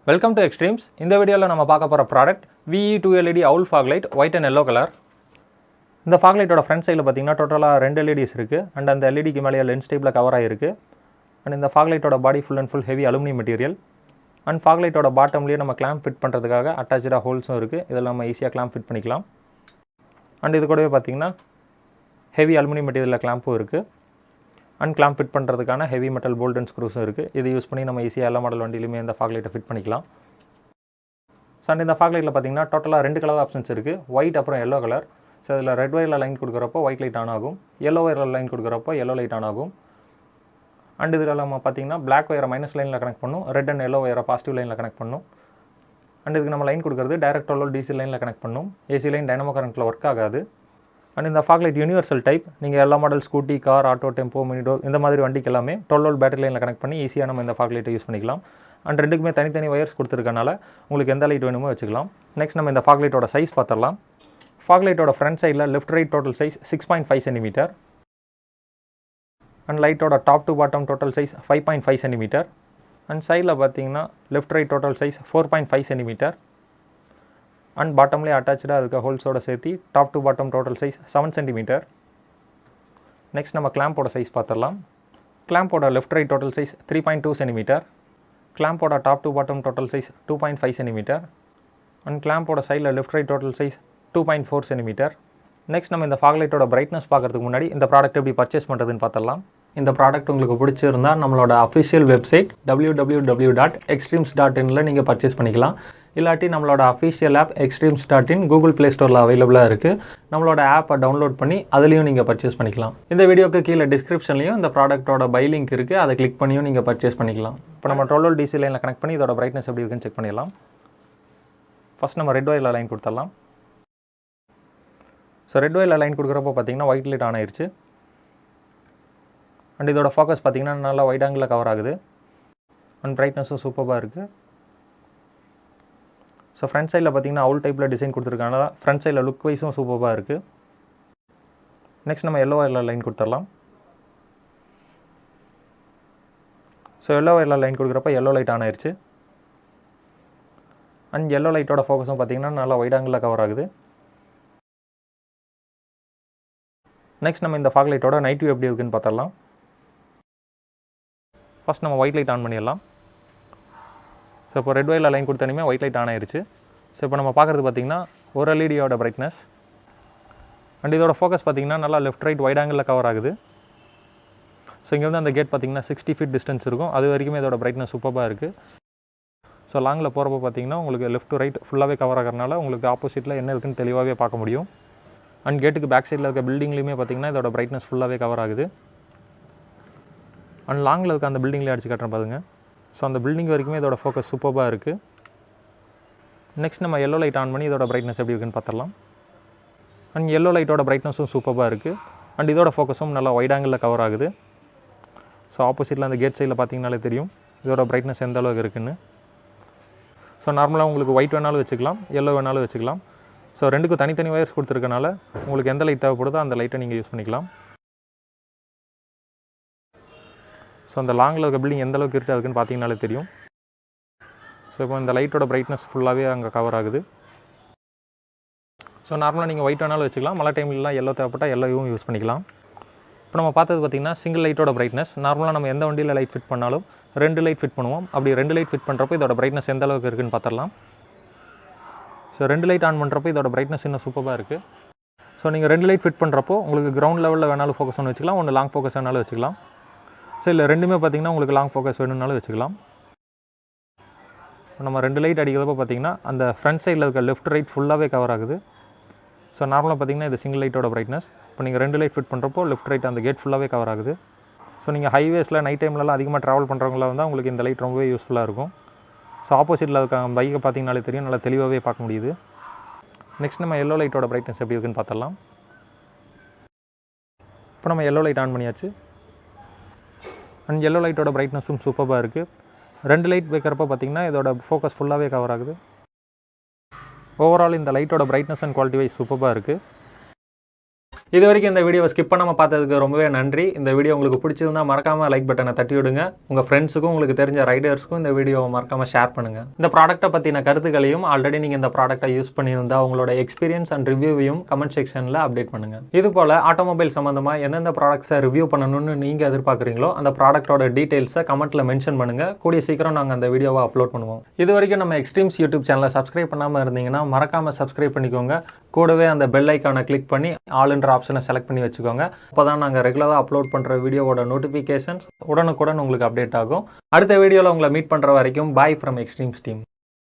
Welcome to XTREMZ. இந்த வீடியோவில் நம்ம பார்க்க போகிற product VE2 LED owl fog light white and yellow color. இந்த fog light ஓட ஃப்ரண்ட் சைடில் பார்த்தீங்கன்னா டோட்டலாக 2 LEDs இருக்குது அண்ட் அந்த LEDக்கு மேலே லென்ஸ் டைப்பில் கவர் ஆகிருக்கு. அண்ட் இந்த fog light ஓட body full and full heavy aluminium material. And fog light ஓட பாட்டம்லேயே நம்ம கிளாம்ப் ஃபிட் பண்ணுறதுக்காக அட்டாச்சாக ஹோல்ஸும் இருக்குது. இதில் நம்ம ஈஸியாக கிளாம்ப் ஃபிட் பண்ணிக்கலாம். அண்ட் இது கூடவே பார்த்தீங்கன்னா ஹெவி அலுமினியம் மெட்டீரியலில் கிளாம்பும் இருக்குது. அண்ட் கிளாம்ப் ஃபிட் பண்ணுறதுக்கான ஹெவி மெட்டல் போல்ட் அண்ட் ஸ்க்ரூஸும் இருக்குது. இது யூஸ் பண்ணி நம்ம ஈஸியாக எல்லா மாடல் வண்டியிலுமே இந்த fog light ஃபிட் பண்ணிக்கலாம். ஸோ அண்ட் இந்த fog lightல பார்த்தீங்கன்னா டோட்டலாக 2 கலர் ஆப்ஷன்ஸ் இருக்குது, ஒயிட் அப்புறம் எல்லோ கலர். ஸோ இதில் ரெட் ஒயரில் லைன் கொடுக்குறப்போ ஒயிட் லைட் ஆன் ஆகும், எல்லோ ஒயரில் லைன் கொடுக்குறப்போ எல்லோ லைட் ஆன் ஆகும். அண்ட் இதில் நம்ம பார்த்தீங்கன்னா பிளாக் ஒயரை மைனஸ் லைனில் கனெக்ட் பண்ணும், ரெட் அண்ட் எல்லோ ஒயரை பாசிட்டிவ் லைனில் கனெக்ட் பண்ணும். அண்ட் இதுக்கு நம்ம லைன் கொடுக்குறது டைரக்ட் 12 volt DC லைனில் கனெக்ட் பண்ணும், ஏசி லைன் டைனமோ கரண்ட்டில் ஒர்க் ஆகாது. அண்ட் இந்த fog light யூனிவர்சல் டைப். நீங்கள் எல்லா model scooty, car, auto, tempo, மினிடோ இந்த மாதிரி வண்டிக்கு எல்லாமே 12 volt பேட்டரி லைனில் கனெக்ட் பண்ணி ஈஸியாக நம்ம இந்த fog light யூஸ் பண்ணிக்கலாம். அண்ட் ரெண்டுக்குமே தனித்தனி ஒயர்ஸ் கொடுத்துருக்கனால உங்களுக்கு எந்த லைட் வேணுமோ வச்சுக்கலாம். நெக்ஸ்ட் நம்ம இந்த fog lightோட சைஸ் பார்த்துடலாம். fog lightோட ஃப்ரண்ட் சைடில் left right total size 6.5 cm. And லைட்டோட top to bottom total size 5.5 cm. And சைடில் பார்த்தீங்கன்னா left right total size 4.5 cm. And பாட்டம்லேயே அட்டாச்சாக அதுக்கு ஹோல்ஸோட சேர்த்து top to bottom total size 7 cm. Next நம்ம கிளாம்போட சைஸ் பார்த்துடலாம். கிளாம்போட left right total size 3.2 cm. கிளாம்போட top to bottom total size 2.5 cm. And கிளாம்போட சைடில் left right total size 2.4 cm. Next நம்ம இந்த fog lightோட பிரைட்னஸ் பார்க்கறதுக்கு முன்னாடி இந்த ப்ராடக்ட் எப்படி பர்ச்சேஸ் பண்ணுறதுன்னு பார்த்துடலாம். இந்த ப்ராடக்ட் உங்களுக்கு பிடிச்சிருந்தால் நம்மளோட அஃபிஷியல் வெப்சைட் www.xtremz.in நீங்கள் பர்ச்சேஸ் பண்ணிக்கலாம். இல்லாட்டி நம்மளோட official app XTREMZ.in Google play ஸ்டோரில் அவைலபிளாக இருக்குது. நம்மளோட ஆப்பை டவுன்லோட் பண்ணி அதுலேயும் நீங்கள் பர்ச்சேஸ் பண்ணிக்கலாம். இந்த வீடியோக்கு கீழே டிஸ்கிரிப்ஷன்லையும் இந்த ப்ராடக்ட்டோட பை லிங்க் இருக்குது, அதை கிளிக் பண்ணியும் நீங்கள் பர்ச்சேஸ் பண்ணிக்கலாம். இப்போ நம்ம 12 volt DC லைனில் கனெக்ட் பண்ணி இதோட பிரைட்னஸ் எப்படி இருக்குன்னு செக் பண்ணிடலாம். ஃபஸ்ட் நம்ம ரெட் ஒயரில் லைன் கொடுத்துடலாம். ஸோ ரெட் ஒயரில் லைன் கொடுக்குறப்போ பார்த்தீங்கன்னா ஒயிட் லைட் ஆன் ஆயிடுச்சு. அண்ட் இதோட ஃபோக்கஸ் பார்த்தீங்கன்னா நல்லா ஒயிட் ஆங்கிளில் கவர் ஆகுது. அண்ட் பிரைட்னஸும் சூப்பராக இருக்குது. ஸோ ஃப்ரண்ட் சைடில் பார்த்தீங்கன்னா அவுல் டைப்பில் டிசைன் கொடுத்துருக்காங்க, ஃப்ரண்ட் சைடில் லுக் வைஸும் சூப்பராக இருக்குது. நெக்ஸ்ட் நம்ம எல்லோ ஒயரில் லைன் கொடுத்துடலாம். ஸோ எல்லோ ஒயரில் லைன் கொடுக்குறப்ப எல்லோ லைட் ஆன் ஆயிடுச்சு. அண்ட் எல்லோ லைட்டோட ஃபோக்கஸும் பார்த்தீங்கன்னா நல்லா ஒயிட் ஆங்கிளில் கவர் ஆகுது. நெக்ஸ்ட் நம்ம இந்த fog lightோட நைட் வியூ எப்படி இருக்குன்னு பார்த்துடலாம். ஃபஸ்ட் நம்ம ஒயிட் லைட் ஆன் பண்ணிடலாம். ஸோ இப்போ ரெட் ஒயரில் லைன் கொடுத்தோன்னே ஒயிட் லைட் ஆன் ஆயிடுச்சு. ஸோ இப்போ நம்ம பார்க்குறது பார்த்திங்கன்னா ஒரு எல்இடியோட பிரைட்னஸ். அண்ட் இதோட ஃபோக்கஸ் பார்த்திங்கன்னா நல்லா லெஃப்ட் ரைட் ஒயிட் ஆங்கிளில் கவர் ஆகுது. ஸோ இங்கே வந்து அந்த கேட் பார்த்திங்கன்னா 60 feet டிஸ்டன்ஸ் இருக்கும், அது வரைக்குமே இதோட பிரைட்னஸ் சூப்பராக இருக்குது. ஸோ லாங்கில் போகிறப்போ பார்த்திங்கன்னா உங்களுக்கு லெஃப்ட் டு ரைட் ஃபுல்லாகவே கவர் ஆகிறனால உங்களுக்கு ஆப்போசிட்டில் என்ன இருக்குன்னு தெளிவாகவே பார்க்க முடியும். அண்ட் கேட்டுக்கு பேக் சைடில் இருக்க பில்டிங்லேயுமே பார்த்திங்கன்னா இதோட பிரைட்னஸ் ஃபுல்லாகவே கவர் ஆகுது. அண்ட் லாங்கில் இருக்க அந்த பில்டிங்லேயே அடிச்சு காட்டுறேன் பாருங்க. ஸோ அந்த பில்டிங் வரைக்குமே இதோட ஃபோக்கஸ் சூப்பராக இருக்குது. நெக்ஸ்ட் நம்ம எல்லோ லைட் ஆன் பண்ணி இதோட பிரைட்னஸ் எப்படி இருக்குன்னு பார்த்துடலாம். அண்ட் எல்லோ லைட்டோட பிரைட்னஸும் சூப்பராக இருக்குது. அண்ட் இதோட ஃபோக்கஸும் நல்லா ஒயிட் ஆங்கிளில் கவர் ஆகுது. ஸோ ஆப்போசிட்டில் அந்த கேட் சைடில் பார்த்தீங்கனாலே தெரியும் இதோட பிரைட்னஸ் எந்த அளவுக்கு இருக்குன்னு. ஸோ நார்மலாக உங்களுக்கு ஒயிட் வேணாலும் வச்சுக்கலாம், எல்லோ வேணாலும் வச்சுக்கலாம். ஸோ ரெண்டுக்கும் தனித்தனி ஒயர்ஸ் கொடுத்துருக்கனால உங்களுக்கு எந்த லைட் தேவைப்படுதோ அந்த லைட்டை நீங்கள் யூஸ் பண்ணிக்கலாம். ஸோ அந்த லாங்கில் இருக்க பில்டிங் எந்த அளவுக்கு இருட்டு இருக்குன்னு பார்த்தீங்கனாலே தெரியும். ஸோ இப்போ இந்த லைட்டோட பிரைட்னஸ் ஃபுல்லாகவே அங்கே கவர் ஆகுது. ஸோ நார்மலாக நீங்கள் ஒயிட் வேணாலும் வச்சுக்கலாம், மழை டைம்லலாம் எல்லோ தேவைப்பட்டால் எல்லோவும் யூஸ் பண்ணிக்கலாம். இப்போ நம்ம பார்த்தது பார்த்திங்கன்னா சிங்கிள் லைட்டோட பிரைட்னஸ். நார்மலாக நம்ம எந்த வண்டியில் லைட் ஃபிட் பண்ணாலும் 2 லைட் ஃபிட் பண்ணுவோம். அப்படி 2 லைட் ஃபிட் பண்ணுறப்போ இதோட பிரைட்னஸ் எந்த அளவுக்கு இருக்குன்னு பார்த்துடலாம். ஸோ 2 லைட் ஆன் பண்ணுறப்போ இதோட பிரைட்னஸ் இன்னும் சூப்பராக இருக்குது. ஸோ நீங்கள் 2 லைட் ஃபிட் பண்ணுறப்போ உங்களுக்கு கிரவுண்ட் லெவலில் வேணாலும் ஃபோக்கஸ் ஒன்று வச்சுக்கலாம், ஒன்று லாங் ஃபோக்கஸ் வேணாலும் வச்சுக்கலாம். ஸோ இல்லை ரெண்டுமே பார்த்திங்கன்னா உங்களுக்கு லாங் ஃபோக்கஸ் வேணும்னாலும் வச்சுக்கலாம். நம்ம 2 லைட் அடிக்கிறப்போ பார்த்திங்கன்னா அந்த ஃப்ரண்ட் சைடில் இருக்க லெஃப்ட் ரைட் ஃபுல்லாகவே கவர் ஆகுது. ஸோ நார்மலாக பார்த்திங்கன்னா இது சிங்கிள் லைட்டோட பிரைட்னஸ். இப்போ நீங்கள் 2 லைட் ஃபிட் பண்ணுறப்போ லெஃப்ட் ரைட் அந்த கேட் ஃபுல்லாகவே கவர் ஆகுது. ஸோ நீங்கள் ஹைவேஸில் நைட் டைம்லலாம் அதிகமாக ட்ராவல் பண்ணுறவங்கள வந்து உங்களுக்கு இந்த லைட் ரொம்பவே யூஸ்ஃபுல்லாக இருக்கும். ஸோ ஆப்போசிட்டில் இருக்க பைக்கை பார்த்திங்கனாலே தெரியும், நல்லா தெளிவாகவே பார்க்க முடியுது. நெக்ஸ்ட் நம்ம எல்லோ லைட்டோட பிரைட்னஸ் எப்படி இருக்குன்னு பார்த்துடலாம். இப்போ நம்ம எல்லோ லைட் ஆன் பண்ணியாச்சு. அண்ட் எல்லோ லைட்டோட பிரைட்னஸும் சூப்பராக இருக்குது. 2 லைட் வைக்கிறப்ப பார்த்திங்கன்னா இதோட ஃபோக்கஸ் ஃபுல்லாகவே கவர் ஆகுது. ஓவரால் இந்த லைட்டோட பிரைட்னஸ் அண்ட் குவாலிட்டி வைஸ் சூப்பராக இருக்குது. இது வரைக்கும் இந்த வீடியோவை ஸ்கிப் பண்ணாமல் பார்த்ததுக்கு ரொம்பவே நன்றி. இந்த வீடியோ உங்களுக்கு பிடிச்சிருந்தா மறக்காமல் லைக் பட்டனை தட்டி விடுங்க. உங்கள் ஃப்ரெண்ட்ஸுக்கும் உங்களுக்கு தெரிஞ்ச ரைடர்ஸ்க்கும் இந்த வீடியோவை மறக்காமல் ஷேர் பண்ணுங்கள். இந்த ப்ராடக்ட்டை பற்றின கருத்துக்களையும் ஆல்ரெடி நீங்கள் இந்த ப்ராடக்ட்டை யூஸ் பண்ணியிருந்தா உங்களோட எக்ஸ்பீரியன்ஸ் அண்ட் ரிவ்யூவையும் கமெண்ட் செக்ஷனில் அப்டேட் பண்ணுங்கள். இது போல் ஆட்டோமொபைல் சம்மந்தமாக எந்தெந்த ப்ராடக்ட்ஸை ரிவ்யூ பண்ணணும்னு நீங்கள் எதிர்பார்க்குறீங்களோ அந்த ப்ராடக்ட்டோட டீட்டெயில்ஸை கமெண்ட்டில் மென்ஷன் பண்ணுங்கள். கூடிய சீக்கிரம் நாங்கள் அந்த வீடியோவை அப்லோட் பண்ணுவோம். இது வரைக்கும் நம்ம எக்ஸ்ட்ரீம்ஸ் யூடியூப் சேனலை சப்ஸ்கிரைப் பண்ணாமல் இருந்தீங்கன்னா மறக்காமல் சப்ஸ்கிரைப் பண்ணிக்கோங்க. கூடவே அந்த பெல் ஐக்கானை கிளிக் பண்ணி ஆல்ன்ற ஆப்ஷனை செலக்ட் பண்ணி வச்சுக்கோங்க. அப்போ தான் நாங்கள் ரெகுலராக அப்லோட் பண்ணுற வீடியோவோட நோட்டிஃபிகேஷன்ஸ் உடனுக்குடன் உங்களுக்கு அப்டேட் ஆகும். அடுத்த வீடியோவில் உங்களை மீட் பண்ணுற வரைக்கும் பாய் ஃப்ரம் எக்ஸ்ட்ரீம்ஸ் டீம்.